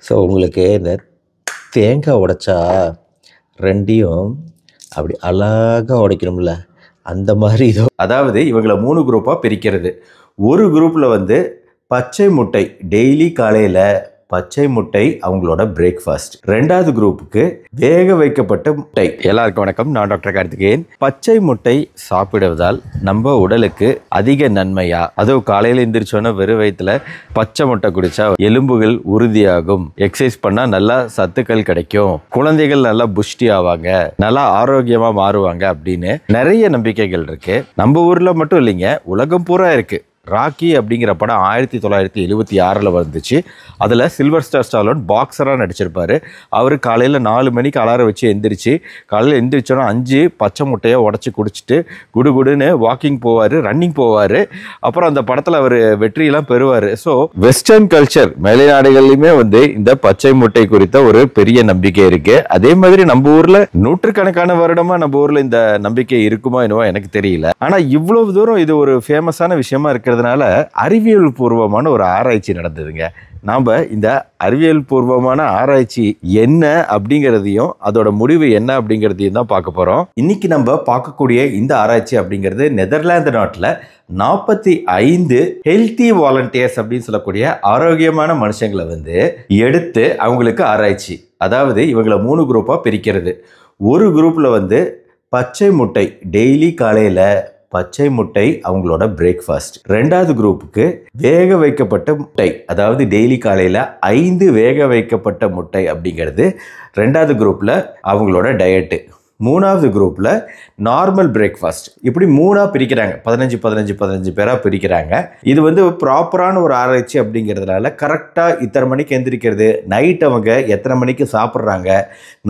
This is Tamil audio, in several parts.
ஸோ உங்களுக்கு இந்த தேங்காய் உடைச்சா ரெண்டையும் அப்படி அழகாக உடைக்கணும்ல, அந்த மாதிரி இதோ. அதாவது இவங்களை 3 குரூப்பாக பிரிக்கிறது. ஒரு குரூப்பில் வந்து பச்சை முட்டை டெய்லி காலையில் பச்சை முட்டை அவங்களோட பிரேக்ஃபாஸ்ட். 2வது குரூப்புக்கு வேக வைக்கப்பட்ட முட்டை. எல்லாருக்கும் வணக்கம், நான் டாக்டர் கார்த்திகேயன். பச்சை முட்டை சாப்பிடுவதால் நம்ம உடலுக்கு அதிக நன்மையா? அதுவும் காலையில் எந்திரிச்சோன்னா வெறும் வயிற்றுல பச்சை முட்டை குடிச்சா எலும்புகள் உறுதியாகும், எக்ஸசைஸ் பண்ணா நல்லா சத்துக்கள் கிடைக்கும், குழந்தைகள் நல்லா புஷ்டி ஆவாங்க, நல்லா ஆரோக்கியமா மாறுவாங்க அப்படின்னு நிறைய நம்பிக்கைகள் இருக்கு. நம்ம ஊர்ல மட்டும் இல்லைங்க, உலகம் பூரா இருக்கு. ராக்கி அப்படிங்கிற படம் 1976 வந்துச்சு. அதில் சில்வர் ஸ்டார் ஸ்டாலோன் பாக்ஸராக நடிச்சிருப்பார். அவர் காலையில் 4 மணிக்கு அலாரம் வச்சு எந்திரிச்சு காலையில் எந்திரிச்சோன்னா 5 பச்சை முட்டையை உடச்சி குடிச்சிட்டு குடுகுடுன்னு வாக்கிங் போவார், ரன்னிங் போவார். அப்புறம் அந்த படத்தில் அவர் வெற்றியெல்லாம் பெறுவார். ஸோ வெஸ்டர்ன் கல்ச்சர் வெளிநாடுகள்லையுமே வந்து இந்த பச்சை முட்டை குறித்த ஒரு பெரிய நம்பிக்கை இருக்கு. அதே மாதிரி நம்ம ஊரில் நூற்றுக்கணக்கான வருடமாக நம்ம ஊரில் இந்த நம்பிக்கை இருக்குமா என்னவோ எனக்கு தெரியல. ஆனால் இவ்வளவு தூரம் இது ஒரு ஃபேமஸான விஷயமா இருக்கிறதுனால அறிவியல் பூர்வமான ஒரு ஆராய்ச்சி நடந்ததுங்க. நாம் இந்த அறிவியல் பூர்வமான ஆராய்ச்சி என்ன அப்படிங்கிறதையும் அதோட முடிவு என்ன அப்படிங்கிறதையும் தான் பார்க்க போகிறோம். இன்னைக்கு நம்ம பார்க்கக்கூடிய இந்த ஆராய்ச்சி அப்படிங்கிறது நெதர்லாந்து நாட்டில் 45 ஹெல்த்தி வாலண்டியர்ஸ் அப்படின்னு சொல்லக்கூடிய ஆரோக்கியமான மனுஷங்களை வந்து எடுத்து அவங்களுக்கு ஆராய்ச்சி. அதாவது இவங்களை 3 குரூப்பாக பிரிக்கிறது. ஒரு குரூப்பில் வந்து பச்சை முட்டை டெய்லி காலையில் பச்சை முட்டை அவங்களோட பிரேக்ஃபாஸ்ட். 2வது குரூப்புக்கு வேக வைக்கப்பட்ட முட்டை, அதாவது டெய்லி காலையில் 5 வேக வைக்கப்பட்ட முட்டை அப்படிங்கிறது 2வது குரூப்பில் அவங்களோட டயட்டு. 3வது குரூப்பில் நார்மல் பிரேக்ஃபாஸ்ட். இப்படி 3ஆக பிரிக்கிறாங்க. 15 பேராக பிரிக்கிறாங்க. இது வந்து ப்ராப்பரான ஒரு ஆராய்ச்சி அப்படிங்கிறதுனால கரெக்டாக இத்தனை மணிக்கு எந்திரிக்கிறது, நைட் அவங்க எத்தனை மணிக்கு சாப்பிட்றாங்க,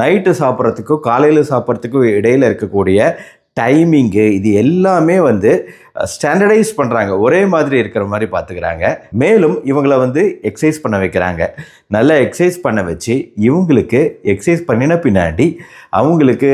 நைட்டு சாப்பிட்றதுக்கும் காலையில் சாப்பிட்றதுக்கும் இடையில் இருக்கக்கூடிய டைமிங்கு, இது எல்லாமே வந்து ஸ்டாண்டர்டைஸ் பண்ணுறாங்க. ஒரே மாதிரி இருக்கிற மாதிரி பார்த்துக்கிறாங்க. மேலும் இவங்களை வந்து எக்ஸசைஸ் பண்ண வைக்கிறாங்க. நல்லா எக்ஸசைஸ் பண்ண வச்சு இவங்களுக்கு எக்ஸசைஸ் பண்ணின பின்னாடி அவங்களுக்கு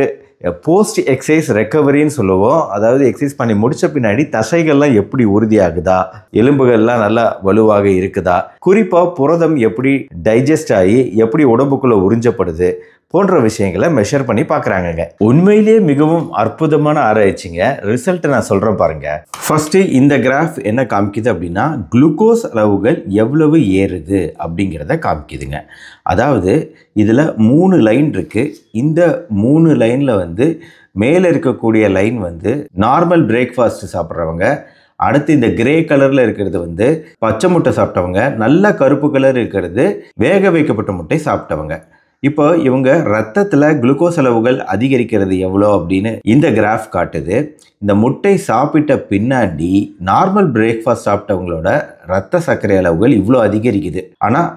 போஸ்ட் எக்ஸசைஸ் ரெக்கவரின்னு சொல்லுவோம். அதாவது எக்ஸசைஸ் பண்ணி முடித்த பின்னாடி தசைகள்லாம் எப்படி உறுதியாகுதா, எலும்புகள்லாம் நல்லா வலுவாக இருக்குதா, குறிப்பாக புரதம் எப்படி டைஜஸ்ட் ஆகி எப்படி உடம்புக்குள்ளே உறிஞ்சப்படுது போன்ற விஷயங்களை மெஷர் பண்ணி பார்க்குறாங்கங்க. உண்மையிலேயே மிகவும் அற்புதமான ஆராய்ச்சிங்க. ரிசல்ட்டை நான் சொல்கிறேன் பாருங்க. ஃபர்ஸ்ட் இந்த கிராஃப் என்ன காமிக்குது அப்படின்னா குளுக்கோஸ் அளவுகள் எவ்வளவு ஏறுது அப்படிங்கிறத காமிக்குதுங்க. அதாவது இதில் 3 லைன் இருக்குது. இந்த 3 லைனில் வந்து மேலே இருக்கக்கூடிய லைன் வந்து நார்மல் பிரேக்ஃபாஸ்ட் சாப்பிட்றவங்க, அடுத்து இந்த கிரே கலரில் இருக்கிறது வந்து பச்சை முட்டை சாப்பிட்டவங்க, நல்ல கருப்பு கலர் இருக்கிறது வேக வைக்கப்பட்ட முட்டை சாப்பிட்டவங்க. இப்போ இவங்க ரத்தத்தில் குளுக்கோஸ் அளவுகள் அதிகரிக்கிறது எவ்வளோ அப்படின்னு இந்த கிராஃப் காட்டுது. இந்த முட்டை சாப்பிட்ட பின்னாடி நார்மல் பிரேக்ஃபாஸ்ட் சாப்பிட்டவங்களோட ரத்த சர்க்கரை அளவுகள் இவ்வளோ அதிகரிக்குது. ஆனால்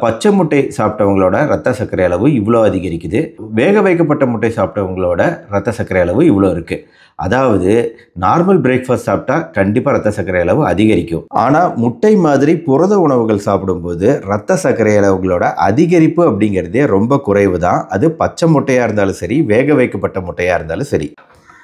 பச்சை முட்டை சாப்பிட்டவங்களோட ரத்த சர்க்கரை அளவு இவ்வளோ அதிகரிக்குது. வேக வைக்கப்பட்ட முட்டை சாப்பிட்டவங்களோட ரத்த சர்க்கரை அளவு இவ்வளோ இருக்குது. அதாவது நார்மல் பிரேக்ஃபாஸ்ட் சாப்பிட்டா கண்டிப்பாக ரத்த சர்க்கரை அளவு அதிகரிக்கும். ஆனால் முட்டை மாதிரி புரத உணவுகள் சாப்பிடும்போது ரத்த சர்க்கரை அளவுகளோட அதிகரிப்பு அப்படிங்கிறதே ரொம்ப குறைவு தான். அது பச்சை முட்டையாக இருந்தாலும் சரி, வேக வைக்கப்பட்ட முட்டையாக இருந்தாலும் சரி.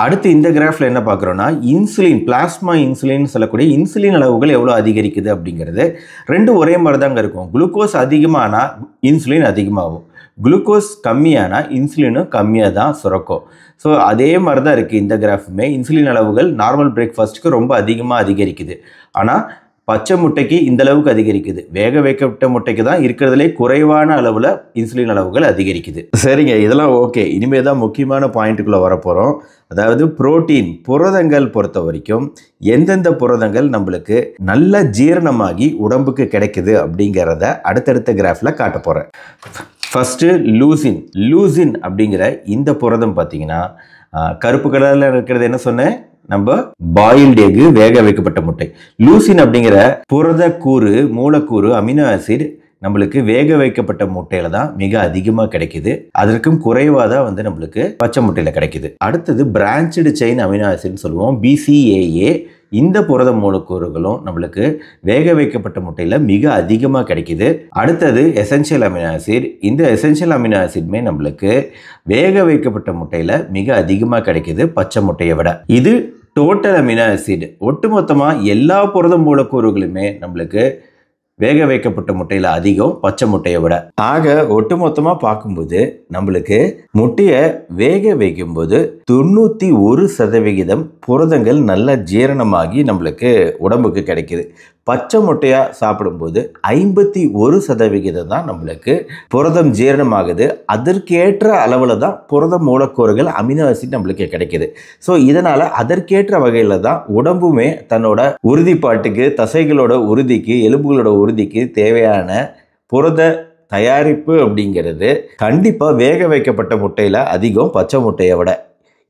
அடுத்து இந்த கிராஃபில் என்ன பார்க்குறோன்னா இன்சுலின், பிளாஸ்மா இன்சுலின் சொல்லக்கூடிய இன்சுலின் அளவுகள் எவ்வளோ அதிகரிக்குது அப்படிங்கிறது ரெண்டும் ஒரே மாதிரி தாங்க இருக்கும். குளுக்கோஸ் அதிகமானால் இன்சுலின் அதிகமாகும், குளுக்கோஸ் கம்மியானால் இன்சுலினும் கம்மியாக தான் சுரக்கும். ஸோ அதே மாதிரி தான் இருக்குது இந்த கிராஃபுமே. இன்சுலின் அளவுகள் நார்மல் பிரேக்ஃபாஸ்ட்டுக்கு ரொம்ப அதிகமாக அதிகரிக்குது. ஆனால் பச்சை முட்டைக்கு இந்த அளவுக்கு அதிகரிக்குது, வேக வைக்கப்பட்ட முட்டைக்கு தான் இருக்கிறதுலே குறைவான அளவில் இன்சுலின் அளவுகள் அதிகரிக்குது. சரிங்க, இதெல்லாம் ஓகே. இனிமேல் தான் முக்கியமான பாயிண்ட்டுக்குள்ளே வரப்போகிறோம். அதாவது புரோட்டீன், புரதங்கள் பொறுத்த வரைக்கும் எந்தெந்த புரதங்கள் நம்மளுக்கு நல்ல ஜீரணமாகி உடம்புக்கு கிடைக்குது அப்படிங்கிறத அடுத்தடுத்த கிராஃபில் காட்ட போகிறேன். ஃபஸ்ட்டு லூசின் அப்படிங்கிற இந்த புரதம் பார்த்தீங்கன்னா கருப்பு கலரில் இருக்கிறது என்ன சொன்னேன், நம்ம பாயில்டு எக்கு, வேக வைக்கப்பட்ட முட்டை. லூசின் அப்படிங்கிற புரத கூறு, மூலக்கூறு, அமினோ ஆசிட் நம்மளுக்கு வேக வைக்கப்பட்ட முட்டையில தான் மிக அதிகமாக கிடைக்குது. அதற்கும் குறைவாக தான் வந்து நம்மளுக்கு பச்சை முட்டையில் கிடைக்குது. அடுத்தது பிரான்ச்டு செயின் அமினோ ஆசிட்னு சொல்லுவோம், BCAA. இந்த புரத மூலக்கூறுகளும் நம்மளுக்கு வேக வைக்கப்பட்ட முட்டையில் மிக அதிகமாக கிடைக்குது. அடுத்தது எசென்ஷியல் அமினோ ஆசிட். இந்த எசென்ஷியல் அமினோ ஆசிட்மே நம்மளுக்கு வேக வைக்கப்பட்ட முட்டையில் மிக அதிகமாக கிடைக்குது பச்சை முட்டையை விட. இது டோட்டல் அமினோ ஆசிட். ஒட்டுமொத்தமாக எல்லா புரத மூலக்கூறுகளுமே நம்மளுக்கு வேக வைக்கப்பட்ட முட்டையில் அதிகம் பச்சை முட்டையை விட. ஆக ஒட்டுமொத்தமாக பார்க்கும்போது நம்மளுக்கு முட்டையை வேக வைக்கும்போது 91% புரதங்கள் நல்லா ஜீரணமாகி நம்மளுக்கு உடம்புக்கு கிடைக்குது. பச்சை முட்டையாக சாப்பிடும்போது 51% தான் நம்மளுக்கு புரதம் ஜீரணமாகுது. அதற்கேற்ற அளவில் தான் புரத மூலக்கூறுகள் அமினோ ஆசிட் நம்மளுக்கு கிடைக்குது. ஸோ இதனால் அதற்கேற்ற வகையில் தான் உடம்புமே தன்னோட உறுதிப்பாட்டுக்கு, தசைகளோட உறுதிக்கு, எலும்புகளோட உறுதிக்கு தேவையான புரத தயாரிப்பு அப்படிங்கிறது கண்டிப்பாக வேக வைக்கப்பட்ட முட்டையில் அதிகம் பச்சை முட்டையை விட.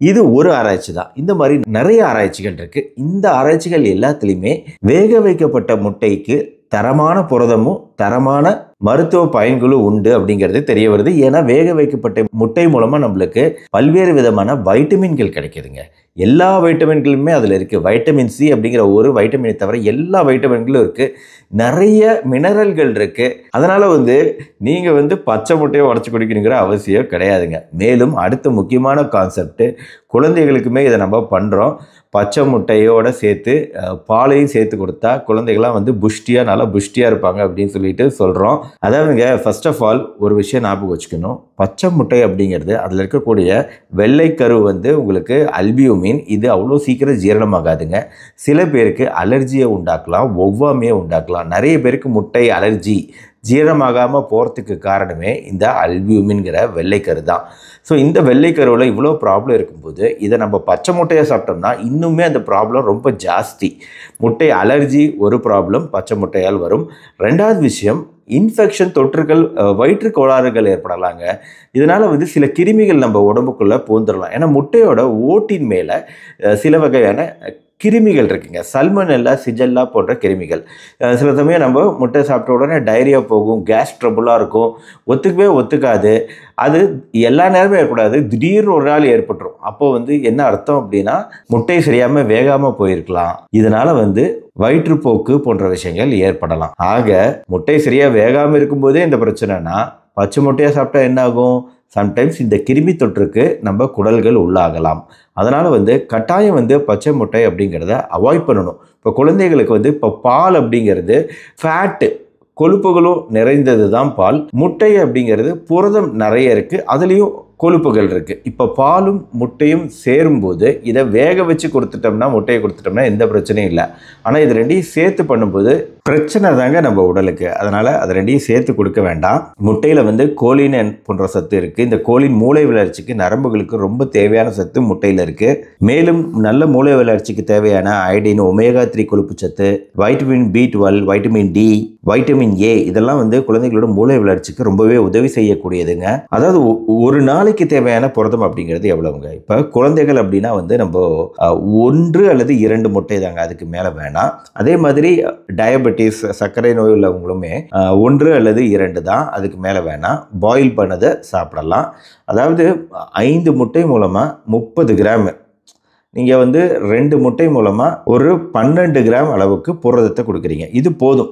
இது ஒரு ஆராய்ச்சி தான். இந்த மாதிரி நிறைய ஆராய்ச்சிகள் இருக்கு. இந்த ஆராய்ச்சிகள் எல்லாத்துலேயுமே வேக வைக்கப்பட்ட முட்டைக்கு தரமான புரதமும் தரமான மருத்துவ பயன்களும் உண்டு அப்படிங்கிறது தெரிய வருது. ஏன்னா வேக வைக்கப்பட்ட முட்டை மூலமாக நம்மளுக்கு பல்வேறு விதமான வைட்டமின்கள் கிடைக்குதுங்க. எல்லா வைட்டமின்களுமே அதில் இருக்குது. வைட்டமின் சி அப்படிங்கிற ஒரு வைட்டமினை தவிர எல்லா வைட்டமின்களும் இருக்குது. நிறைய மினரல்கள் இருக்குது. அதனால் நீங்கள் பச்சை முட்டையை உடச்சி குடிக்கணுங்கிற அவசியம் கிடையாதுங்க. மேலும் அடுத்த முக்கியமான கான்செப்ட், குழந்தைகளுக்குமே இதை நம்ம பண்ணுறோம். பச்சை முட்டையோடு சேர்த்து பாலையும் சேர்த்து கொடுத்தா குழந்தைகள்லாம் புஷ்டியாக நல்லா புஷ்டியாக இருப்பாங்க அப்படின்னு சொல்லிட்டு சொல்கிறோம். அதாவதுங்க, ஃபர்ஸ்ட் ஆஃப் ஆல் ஒரு விஷயம் ஞாபகம் வச்சுக்கணும். பச்சை முட்டை அப்படிங்கிறது அதில் இருக்கக்கூடிய வெள்ளைக்கரு உங்களுக்கு அல்பியூமின், இது அவ்வளோ சீக்கிரம் ஜீரணமாகாதுங்க. சில பேருக்கு அலர்ஜியை உண்டாக்கலாம், ஒவ்வாமையை உண்டாக்கலாம். நிறைய பேருக்கு முட்டை அலர்ஜி ஜீரணமாகாமல் போகிறதுக்கு காரணமே இந்த அல்பியூமின்கிற வெள்ளைக்கரு தான். ஸோ இந்த வெள்ளைக்கருவில் இவ்வளோ ப்ராப்ளம் இருக்கும்போது இதை நம்ம பச்சை முட்டையை சாப்பிட்டோம்னா இன்னுமே அந்த ப்ராப்ளம் ரொம்ப ஜாஸ்தி. முட்டை அலர்ஜி ஒரு ப்ராப்ளம் பச்சை முட்டையால் வரும். ரெண்டாவது விஷயம், இன்ஃபெக்ஷன், தொற்றுகள், வயிற்று கோளாறுகள் ஏற்படலாங்க. இதனால் சில கிருமிகள் நம்ம உடம்புக்குள்ளே பூந்துடலாம். ஏன்னா முட்டையோட ஓட்டின் மேலே சில வகையான கிருமிகள் இருக்குங்க. சல்மனெல்லா, சிஜெல்லா போன்ற கிருமிகள். சில சமயம் நம்ம முட்டை சாப்பிட்ட உடனே டைரியா போகும், கேஸ் ட்ரபுளாக இருக்கும், ஒத்துக்காது. அது எல்லா நேரமும் ஏற்படாது, திடீர்னு ஒரு நாள் ஏற்பட்டுரும். அப்போது என்ன அர்த்தம் அப்படின்னா, முட்டை சரியாமல் வேகாமல் போயிருக்கலாம். இதனால் வயிற்றுப்போக்கு போன்ற விஷயங்கள் ஏற்படலாம். ஆக முட்டை சரியாக வேகாமல் இருக்கும்போதே இந்த பிரச்சனைனா பச்சை முட்டையாக சாப்பிட்டா என்ன ஆகும்? சம்டைம்ஸ் இந்த கிருமி தொற்றுக்கு நம்ம குடல்கள் உள்ளாகலாம். அதனால் கட்டாயம் பச்சை முட்டை அப்படிங்கிறத அவாய்ட் பண்ணணும். இப்போ குழந்தைகளுக்கு இப்போ பால் அப்படிங்கிறது ஃபேட்டு, கொழுப்புகளும் நிறைந்தது தான் பால். முட்டை அப்படிங்கிறது புரதம் நிறைய இருக்குது, அதுலேயும் கொழுப்புகள் இருக்குது. இப்போ பாலும் முட்டையும் சேரும்போது இதை வேக வச்சு கொடுத்துட்டோம்னா, முட்டையை கொடுத்துட்டோம்னா எந்த பிரச்சனையும் இல்லை. ஆனால் இது ரெண்டையும் சேர்த்து பண்ணும்போது பிரச்சனை தாங்க நம்ம உடலுக்கு. அதனால் அது ரெண்டையும் சேர்த்து கொடுக்க வேண்டாம். முட்டையில் கோலின் போன்ற சத்து இருக்குது. இந்த கோலின் மூளை வளர்ச்சிக்கு, நரம்புகளுக்கு ரொம்ப தேவையான சத்து முட்டையில் இருக்குது. மேலும் நல்ல மூளை வளர்ச்சிக்கு தேவையான அயோடின், ஒமேகா 3 கொழுப்பு சத்து, vitamin B12, vitamin D, vitamin A இதெல்லாம் குழந்தைகளோட மூளை வளர்ச்சிக்கு ரொம்பவே உதவி செய்யக்கூடியதுங்க. அதாவது ஒரு நாளைக்கு தேவையான புரதம் அப்படிங்கிறது எவ்வளவுங்க? இப்போ குழந்தைகள் அப்படின்னா நம்ம 1 அல்லது 2 முட்டை தாங்க, அதுக்கு மேலே வேணாம். அதே மாதிரி டயபெட்டிஸ், சர்க்கரை நோய் உள்ளவங்களுமே 1 அல்லது 2 தான், அதுக்கு மேலே வேணாம். பாயில் பண்ணதை சாப்பிடலாம். அதாவது 5 முட்டை மூலமாக 30 கிராம், நீங்கள் 2 முட்டை மூலமாக ஒரு 12 கிராம் அளவுக்கு புரதத்தை கொடுக்குறீங்க. இது போதும்.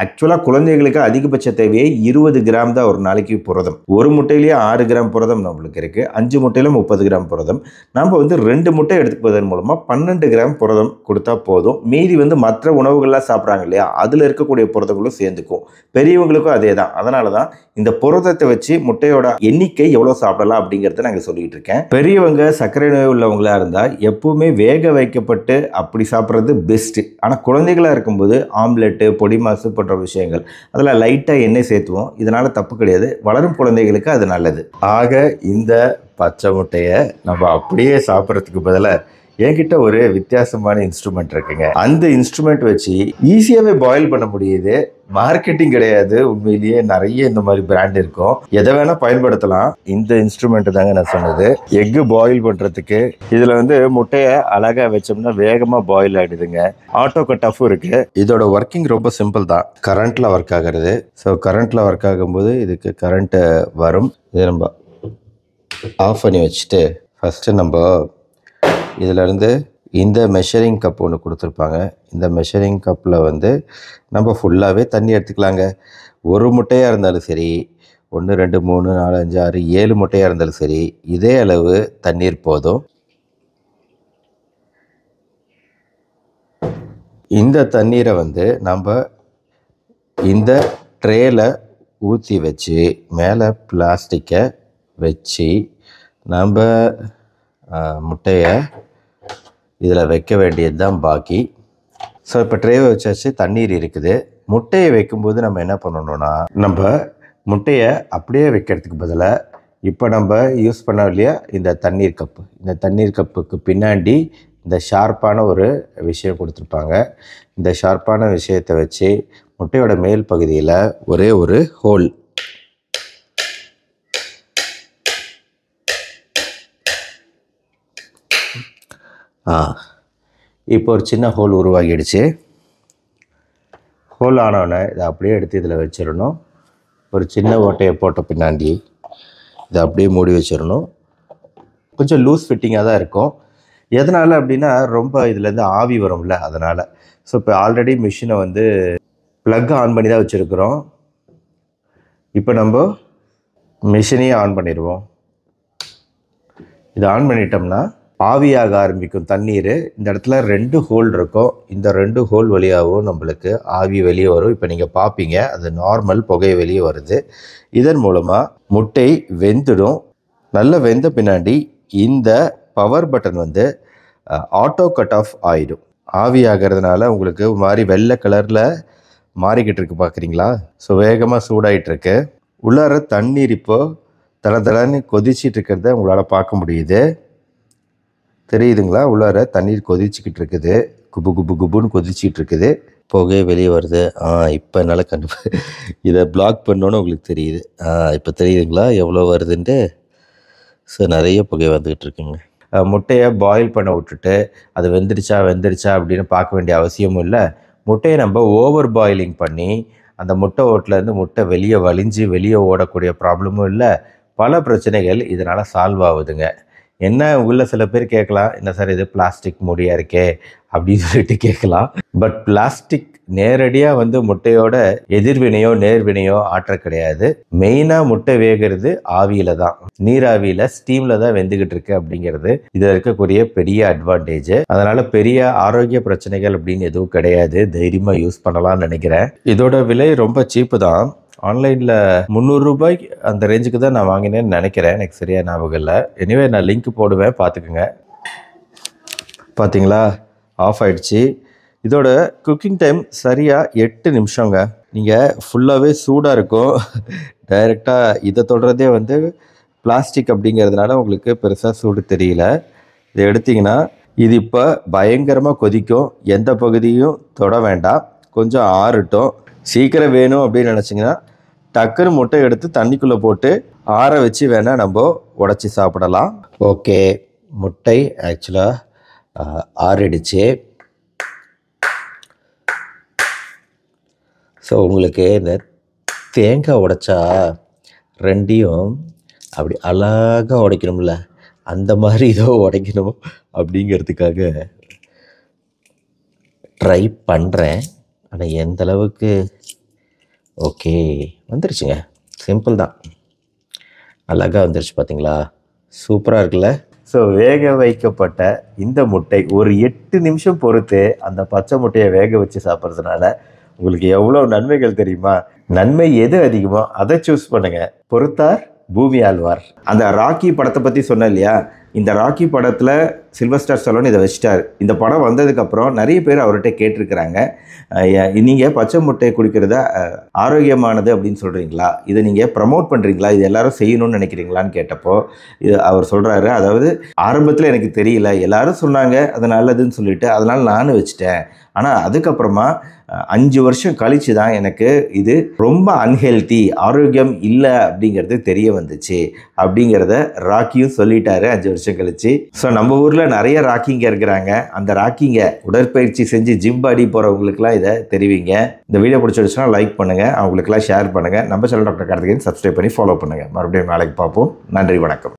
ஆக்சுவலாக குழந்தைகளுக்கு அதிகபட்ச தேவையே 20 கிராம் தான் ஒரு நாளைக்கு புரதம். ஒரு முட்டையிலேயே 6 கிராம் புரதம் நம்மளுக்கு இருக்குது. 5 முட்டையில் 30 கிராம் புரதம். நம்ம 2 முட்டை எடுத்துப்பதன் மூலமாக 12 கிராம் புரதம் கொடுத்தா போதும். மீதி மற்ற உணவுகள்லாம் சாப்பிட்றாங்க இல்லையா, அதில் இருக்கக்கூடிய புரதங்களும் சேர்ந்துக்கும். பெரியவங்களுக்கும் அதே தான். அதனால தான் இந்த புரதத்தை வச்சு முட்டையோட எண்ணிக்கை எவ்வளோ சாப்பிடலாம் அப்படிங்கிறத நாங்கள் சொல்லிட்டு இருக்கேன். பெரியவங்க, சர்க்கரை நோய் உள்ளவங்களா இருந்தால் எப்பவுமே வேக வைக்கப்பட்டு அப்படி சாப்பிட்றது பெஸ்ட்டு. ஆனால் குழந்தைகளாக இருக்கும்போது ஆம்லெட்டு, பொடி மாசு போன்ற விஷயங்கள் அதில் லைட்டாக எண்ணெய் சேர்த்துவோம். இதனால் தப்பு கிடையாது. வளரும் குழந்தைகளுக்கு அது நல்லது. ஆக இந்த பச்சை முட்டையை நம்ம அப்படியே சாப்பிட்றதுக்கு பதிலாக என்கிட்ட ஒரு வித்தியாசமான இன்ஸ்ட்ருமெண்ட் இருக்குங்க. அந்த இன்ஸ்ட்ருமெண்ட் வச்சு ஈஸியாகவே பாயில் பண்ண முடியுது. மார்க்கெட்டிங் கிடையாது, உண்மையிலேயே நிறைய இந்த மாதிரி பிராண்ட் இருக்கும். எதை வேணால் பயன்படுத்தலாம். இந்த இன்ஸ்ட்ருமெண்ட் தாங்க நான் சொன்னது. எக்கு பாயில் பண்ணுறதுக்கு இதில் முட்டையை அழகாக வச்சோம்னா வேகமாக பாயில் ஆகிடுதுங்க. ஆட்டோ கட் ஆஃபும் இருக்குது. இதோட ஒர்க்கிங் ரொம்ப சிம்பிள் தான். கரண்ட்டில் ஒர்க் ஆகிறது. ஸோ கரண்ட்டில் ஒர்க் ஆகும்போது இதுக்கு கரண்ட்டு வரும். இதை நம்ம ஆஃப் பண்ணி வச்சுட்டு ஃபஸ்ட்டு நம்ம இதிலேருந்து இந்த மெஷரிங் கப் ஒன்று கொடுத்துருப்பாங்க. இந்த மெஷரிங் கப்பில் நம்ம ஃபுல்லாகவே தண்ணி எடுத்துக்கலாங்க. ஒரு முட்டையாக இருந்தாலும் சரி, 1 2 3 4 5 6 7 முட்டையாக இருந்தாலும் சரி, இதே அளவு தண்ணீர் போதும். இந்த தண்ணீரை நம்ம இந்த ட்ரேயில் ஊற்றி வச்சு மேலே பிளாஸ்டிக்கை வச்சு நம்ம முட்டையை இதில் வைக்க வேண்டியது தான் பாக்கி. ஸோ இப்போ ட்ரேவை வச்சாச்சு, தண்ணீர் இருக்குது. முட்டையை வைக்கும்போது நம்ம என்ன பண்ணணும்னா, நம்ம முட்டையை அப்படியே வைக்கிறதுக்கு பதிலாக இப்போ நம்ம யூஸ் பண்ணோம் இல்லையா இந்த தண்ணீர் கப்பு, இந்த தண்ணீர் கப்புக்கு பின்னாடி இந்த ஷார்ப்பான ஒரு விஷயம் கொடுத்துருப்பாங்க. இந்த ஷார்ப்பான விஷயத்தை வச்சு முட்டையோட மேல் பகுதியில் ஒரே ஒரு ஹோல், இப்போ ஒரு சின்ன ஹோல் உருவாகிடுச்சு. ஹோல் ஆனவுடனே இதை அப்படியே எடுத்து இதில் வச்சிடணும். ஒரு சின்ன ஓட்டையை போட்ட பின்னாடி இதை அப்படியே மூடி வச்சிடணும். கொஞ்சம் லூஸ் ஃபிட்டிங்காக தான் இருக்கும். எதனால் அப்படின்னா ரொம்ப இதுலேருந்து ஆவி வரும்ல, அதனால். ஸோ இப்போ ஆல்ரெடி மிஷினை வந்து ப்ளக் ஆன் பண்ணி தான் வச்சுருக்குறோம். இப்போ நம்ம மிஷினையும் ஆன் பண்ணிடுவோம். இதை ஆன் பண்ணிட்டோம்னா ஆவியாக ஆரம்பிக்கும் தண்ணீர். இந்த இடத்துல 2 ஹோல் இருக்கும். இந்த 2 ஹோல் வழியாகவும் நம்மளுக்கு ஆவி வெளியே வரும். இப்போ நீங்கள் பார்ப்பீங்க, அது நார்மல் புகை வெளியே வருது. இதன் மூலமாக முட்டை வெந்துடும். நல்லா வெந்த பின்னாடி இந்த பவர் பட்டன் வந்து ஆட்டோ கட் ஆஃப் ஆகிடும். ஆவி ஆகிறதுனால உங்களுக்கு மாதிரி வெள்ளை கலரில் மாறிக்கிட்டு இருக்கு, பார்க்குறீங்களா? ஸோ வேகமாக சூடாகிட்டுருக்கு. உள்ளார தண்ணீர் இப்போது தளன்னு கொதிச்சிட்டு இருக்கிறத உங்களால் பார்க்க முடியுது. தெரியுதுங்களா? உள்ளார தண்ணீர் கொதிச்சிக்கிட்டு இருக்குது, குபு குபு குபுன்னு கொதிச்சிட்டு இருக்குது. புகை வெளியே வருது. இப்போ என்னால் இதை பிளாக் பண்ணோன்னு உங்களுக்கு தெரியுது. இப்போ தெரியுதுங்களா எவ்வளோ வருதுன்ட்டு? ஸோ நிறைய புகை வந்துக்கிட்டு இருக்குங்க. முட்டையை பாயில் பண்ண விட்டுட்டு அது வெந்துருச்சா அப்படின்னு பார்க்க வேண்டிய அவசியமும் இல்லை. முட்டையை நம்ம ஓவர் பாயிலிங் பண்ணி அந்த முட்டை ஓட்டிலேருந்து முட்டை வெளியே வலிஞ்சு வெளியே ஓடக்கூடிய ப்ராப்ளமும் இல்லை. பல பிரச்சனைகள் இதனால் சால்வ் ஆகுதுங்க. என்ன உங்களில் சில பேர் கேட்கலாம், என்ன சார் இது பிளாஸ்டிக் மூடியாக இருக்கே அப்படின்னு சொல்லிட்டு கேட்கலாம். பட் பிளாஸ்டிக் நேரடியாக வந்து முட்டையோட எதிர்வினையோ நேர்வினையோ ஆற்ற கிடையாது. மெயினாக முட்டை வேகிறது ஆவியில் தான், நீராவியில் ஸ்டீமில் தான் வெந்துக்கிட்டு இருக்கு அப்படிங்கிறது இதில் இருக்கக்கூடிய பெரிய அட்வான்டேஜ். அதனால் பெரிய ஆரோக்கிய பிரச்சனைகள் அப்படின்னு எதுவும் கிடையாது. தைரியமாக யூஸ் பண்ணலாம்னு நினைக்கிறேன். இதோட விலை ரொம்ப சீப்பு தான். ஆன்லைனில் 300 ரூபாய்க்கு அந்த ரேஞ்சுக்கு தான் நான் வாங்கினேன்னு நினைக்கிறேன். எனக்கு சரியாக ஞாபகம் இல்லை. எனிவே நான் லிங்க் போடுவேன், பார்த்துக்குங்க. பார்த்தீங்களா, ஆஃப் ஆகிடுச்சு. இதோட குக்கிங் டைம் சரியாக 8 நிமிஷங்க. நீங்கள் ஃபுல்லாகவே சூடாக இருக்கும். டைரெக்டாக இதை தொடுறதே வந்து பிளாஸ்டிக் அப்படிங்கிறதுனால உங்களுக்கு பெருசாக சூடு தெரியல. இதை எடுத்திங்கன்னா இது இப்போ பயங்கரமாக கொதிக்கும். எந்த பகுதியும் தொட வேண்டாம், கொஞ்சம் ஆறட்டும். சீக்கிரம் வேணும் அப்படின்னு நினச்சிங்கன்னா டக்குன்னு முட்டை எடுத்து தண்ணிக்குள்ளே போட்டு ஆற வச்சு வேணால் நம்ம உடச்சி சாப்பிடலாம். ஓகே, முட்டை ஆக்சுவலாக ஆறிடுச்சு. ஸோ உங்களுக்கு இந்த தேங்காய் உடைச்சா ரெண்டையும் அப்படி அழகாக உடைக்கணும்ல, அந்த மாதிரி இதோ உடைக்கணும் அப்படிங்கிறதுக்காக ட்ரை பண்ணுறேன். ஆனால் எந்த அளவுக்கு ஓகே வந்துருச்சுங்க. சிம்பிள் தான், அழகாக வந்துருச்சு. பார்த்தீங்களா, சூப்பராக இருக்குல்ல? ஸோ வேக வைக்கப்பட்ட இந்த முட்டை ஒரு 8 நிமிஷம் பொறுத்து அந்த பச்சை முட்டையை வேக வச்சு சாப்பிட்றதுனால உங்களுக்கு எவ்வளோ நன்மைகள் தெரியுமா? நன்மை எது அதிகமோ அதை சூஸ் பண்ணுங்க. பொறுத்தார் பூமி ஆழ்வார். அந்த ராக்கி படத்தை பற்றி சொன்னேன் இல்லையா? இந்த ராக்கி படத்தில் சில்வஸ்டர் ஸ்டலோன் இதை வச்சிட்டார். இந்த படம் வந்ததுக்கப்புறம் நிறைய பேர் அவர்கிட்ட கேட்டிருக்கிறாங்க, நீங்கள் பச்சை முட்டை குடிக்கிறத ஆரோக்கியமானது அப்படின்னு சொல்கிறீங்களா, இதை நீங்கள் ப்ரமோட் பண்ணுறீங்களா, இது எல்லாரும் செய்யணும்னு நினைக்கிறீங்களான்னு கேட்டப்போ இது அவர் சொல்கிறாரு, அதாவது ஆரம்பத்தில் எனக்கு தெரியல, எல்லாரும் சொன்னாங்க அது நல்லதுன்னு சொல்லிட்டு அதனால் நானும் வச்சுட்டேன். ஆனால் அதுக்கப்புறமா 5 வருஷம் கழித்து தான் எனக்கு இது ரொம்ப அன்ஹெல்த்தி, ஆரோக்கியம் இல்லை அப்படிங்கிறது தெரிய வந்துச்சு அப்படிங்கிறத ராக்கியும் சொல்லிட்டாரு 5 வருஷம் கழிச்சு. ஸோ நம்ம ஊரில் நிறைய ராக்கிங்க இருக்கிறாங்க. அந்த ராக்கிங்க உடற்பயிற்சி செஞ்சு ஜிம் பாடி போகிறவங்களுக்குலாம் இதை தெரிவிங்க. இந்த வீடியோ பிடிச்சிருச்சுன்னா லைக் பண்ணுங்கள், அவங்களுக்குலாம் ஷேர் பண்ணுங்கள். நம்ம சேனல் டாக்டர் கார்த்திகேயன் சப்ஸ்கிரைப் பண்ணி ஃபாலோ பண்ணுங்கள். மறுபடியும் நாளைக்கு பார்ப்போம். நன்றி, வணக்கம்.